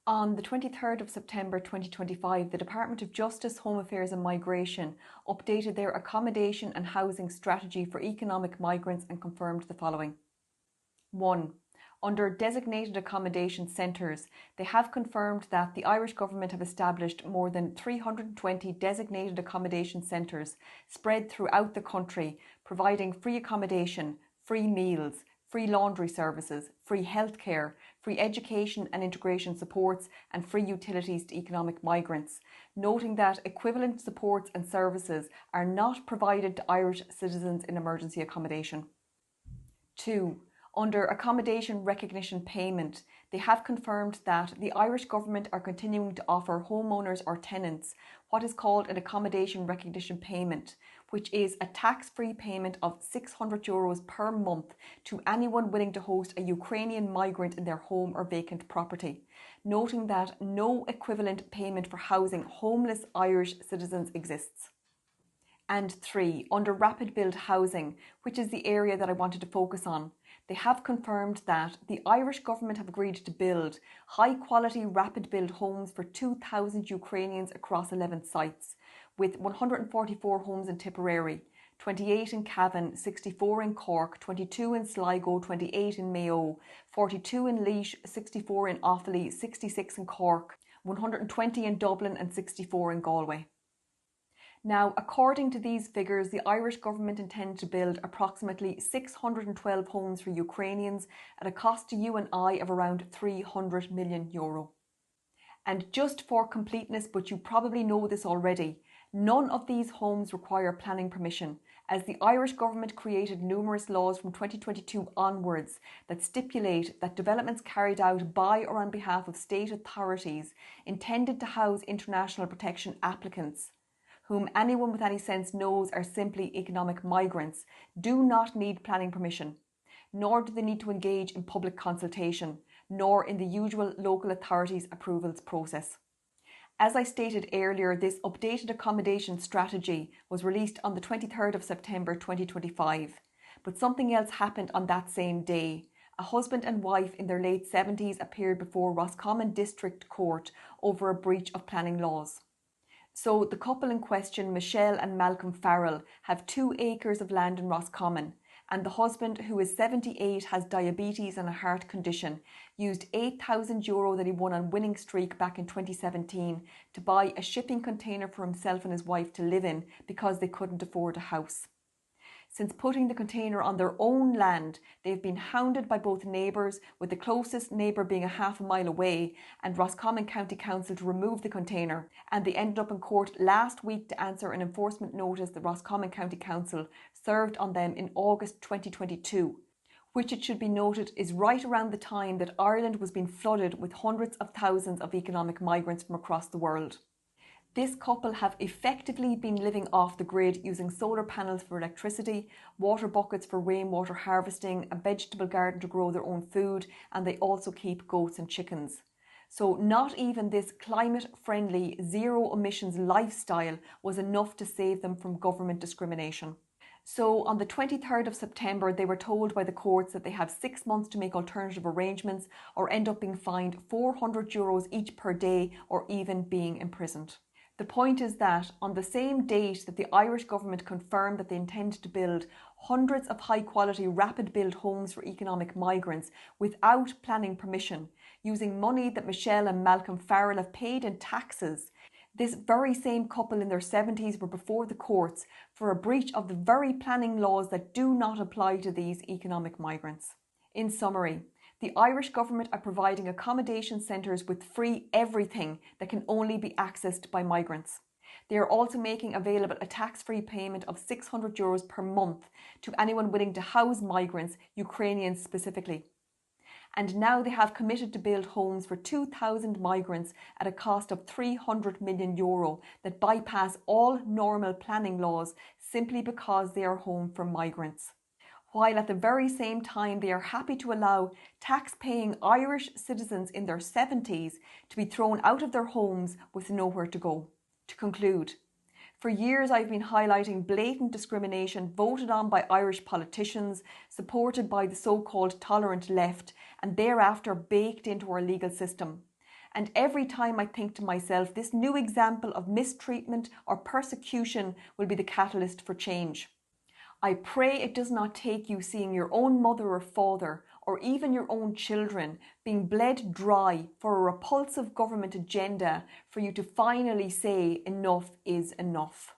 On the 23rd of September 2025, the Department of Justice, Home Affairs and Migration updated their accommodation and housing strategy for economic migrants and confirmed the following. 1. Under designated accommodation centres, they have confirmed that the Irish Government have established more than 320 designated accommodation centres spread throughout the country, providing free accommodation, free meals, free laundry services, free healthcare, free education and integration supports, and free utilities to economic migrants, noting that equivalent supports and services are not provided to Irish citizens in emergency accommodation. 2. Under accommodation recognition payment, they have confirmed that the Irish Government are continuing to offer homeowners or tenants what is called an accommodation recognition payment, which is a tax-free payment of €600 per month to anyone willing to host a Ukrainian migrant in their home or vacant property, noting that no equivalent payment for housing homeless Irish citizens exists. And 3. Under rapid build housing, which is the area that I wanted to focus on, they have confirmed that the Irish Government have agreed to build high quality rapid build homes for 2,000 Ukrainians across 11 sites, with 144 homes in Tipperary, 28 in Cavan, 64 in Cork, 22 in Sligo, 28 in Mayo, 42 in Laois, 64 in Offaly, 66 in Cork, 120 in Dublin and 64 in Galway. Now, according to these figures, the Irish Government intend to build approximately 612 homes for Ukrainians at a cost to you and I of around €300 million. And just for completeness, but you probably know this already, none of these homes require planning permission, as the Irish Government created numerous laws from 2022 onwards that stipulate that developments carried out by or on behalf of state authorities intended to house international protection applicants, whom anyone with any sense knows are simply economic migrants, do not need planning permission, nor do they need to engage in public consultation, nor in the usual local authorities' approvals process. As I stated earlier, this updated accommodation strategy was released on the 23rd of September 2025, but something else happened on that same day. A husband and wife in their late 70s appeared before Roscommon District Court over a breach of planning laws. So the couple in question, Michelle and Malcolm Farrell, have 2 acres of land in Roscommon, and the husband, who is 78, has diabetes and a heart condition, used €8,000 that he won on Winning Streak back in 2017 to buy a shipping container for himself and his wife to live in because they couldn't afford a house. Since putting the container on their own land, they've been hounded by both neighbours, with the closest neighbour being a half a mile away, and Roscommon County Council to remove the container, and they ended up in court last week to answer an enforcement notice that Roscommon County Council served on them in August 2022, which, it should be noted, is right around the time that Ireland was being flooded with hundreds of thousands of economic migrants from across the world. This couple have effectively been living off the grid, using solar panels for electricity, water buckets for rainwater harvesting, a vegetable garden to grow their own food, and they also keep goats and chickens. So not even this climate-friendly, zero-emissions lifestyle was enough to save them from government discrimination. So on the 23rd of September, they were told by the courts that they have 6 months to make alternative arrangements or end up being fined €400 each per day, or even being imprisoned. The point is that on the same date that the Irish Government confirmed that they intend to build hundreds of high-quality rapid build homes for economic migrants without planning permission, using money that Michelle and Malcolm Farrell have paid in taxes, this very same couple in their 70s were before the courts for a breach of the very planning laws that do not apply to these economic migrants. In summary, the Irish Government are providing accommodation centres with free everything that can only be accessed by migrants. They are also making available a tax-free payment of €600 per month to anyone willing to house migrants, Ukrainians specifically. And now they have committed to build homes for 2,000 migrants at a cost of €300 million that bypass all normal planning laws simply because they are home for migrants, while at the very same time they are happy to allow tax-paying Irish citizens in their 70s to be thrown out of their homes with nowhere to go. To conclude, for years I've been highlighting blatant discrimination voted on by Irish politicians, supported by the so-called tolerant left, and thereafter baked into our legal system. And every time I think to myself, this new example of mistreatment or persecution will be the catalyst for change. I pray it does not take you seeing your own mother or father, or even your own children, being bled dry for a repulsive government agenda for you to finally say enough is enough.